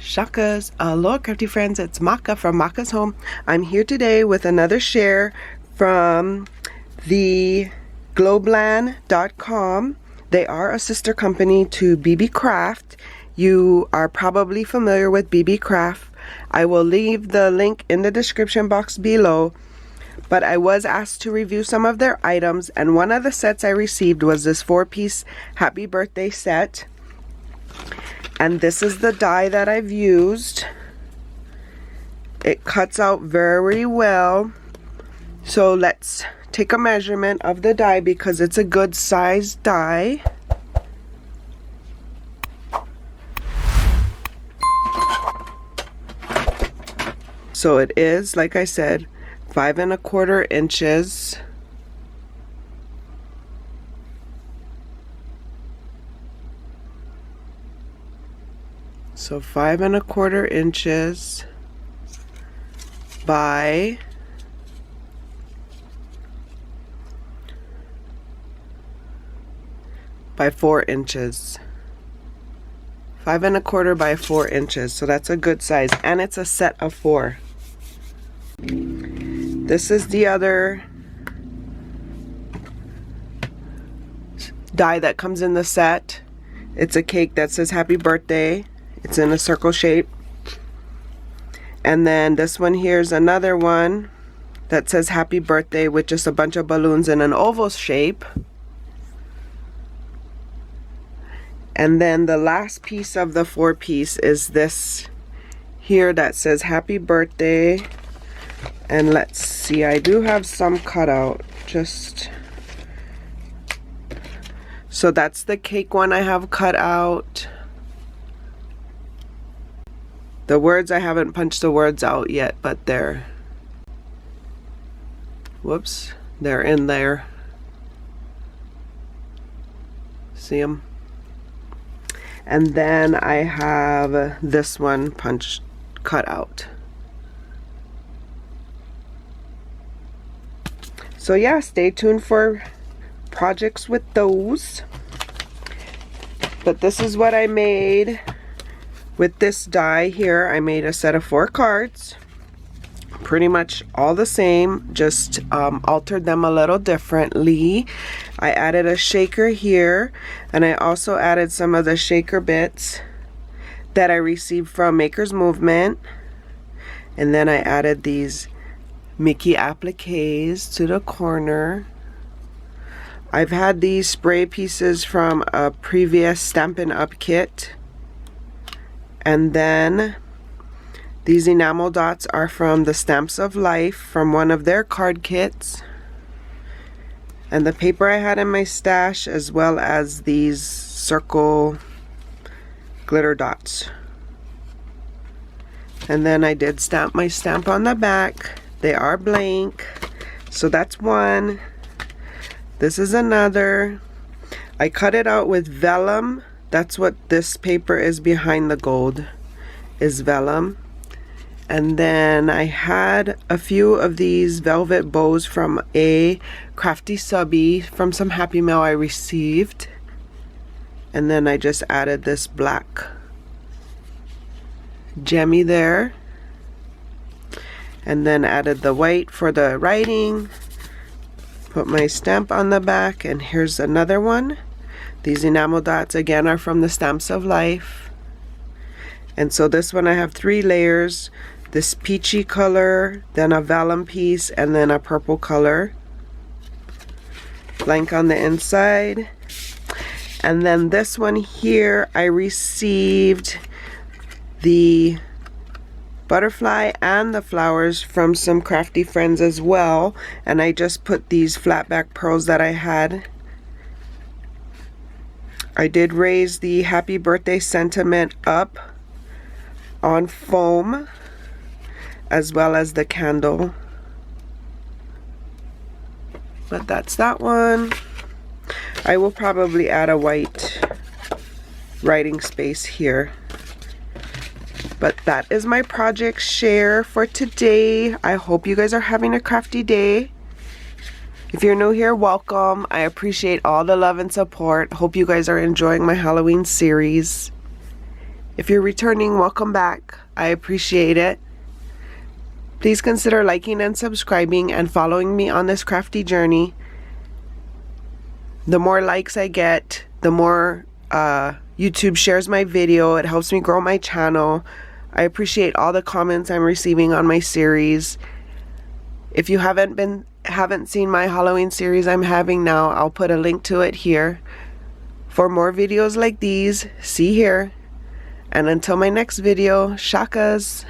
Shakas, aloha crafty friends, it's Maka from Makaz Home. I'm here today with another share from the globland.com. They are a sister company to BB Craft. You are probably familiar with BB Craft. I will leave the link in the description box below. But I was asked to review some of their items, and one of the sets I received was this 4-piece happy birthday set. And this is the die that I've used. It cuts out very well. So let's take a measurement of the die because it's a good sized die. So it is, like I said, 5 1/4 inches. So 5 1/4 inches by 4 inches. 5 1/4 by 4 inches. So that's a good size, and it's a set of 4. This is the other die that comes in the set. It's a cake that says happy birthday. It's in a circle shape. And then this one here is another one that says happy birthday with just a bunch of balloons in an oval shape. And then the last piece of the 4-piece is this here that says happy birthday. And let's see, I do have some cut out. So that's the cake one I have cut out. The words, I haven't punched the words out yet, but they're, whoops, they're in there. See them? And then I have this one cut out. So yeah, stay tuned for projects with those. But this is what I made with this die here. I made a set of 4 cards. Pretty much all the same, just altered them a little differently. I added a shaker here, and I also added some of the shaker bits that I received from Maker's Movement. And then I added these Mickey appliques to the corner. I've had these spray pieces from a previous Stampin' Up kit. And then these enamel dots are from the Stamps of Life from one of their card kits. And the paper I had in my stash, as well as these circle glitter dots. And then I did stamp my stamp on the back. They are blank. So that's one. This is another. I cut it out with vellum. That's what this paper is behind the gold, is vellum. And then I had a few of these velvet bows from a crafty subby from some Happy Mail I received. And then I just added this black gemmy there. And then added the white for the writing. Put my stamp on the back, and here's another one. These enamel dots again are from the Stamps of Life. And so this one I have 3 layers. This peachy color, then a vellum piece, and then a purple color. Blank on the inside. And then this one here, I received the butterfly and the flowers from some crafty friends as well. And I just put these flat back pearls that I had. I did raise the happy birthday sentiment up on foam, as well as the candle. But that's that one. I will probably add a white writing space here. But that is my project share for today. I hope you guys are having a crafty day. If you're new here, welcome. I appreciate all the love and support. Hope you guys are enjoying my Halloween series. If you're returning, welcome back. I appreciate it. Please consider liking and subscribing and following me on this crafty journey. The more likes I get, the more YouTube shares my video. It helps me grow my channel. I appreciate all the comments I'm receiving on my series. If you haven't seen my Halloween series I'm having now, I'll put a link to it here. For more videos like these, see here. And until my next video, shakas!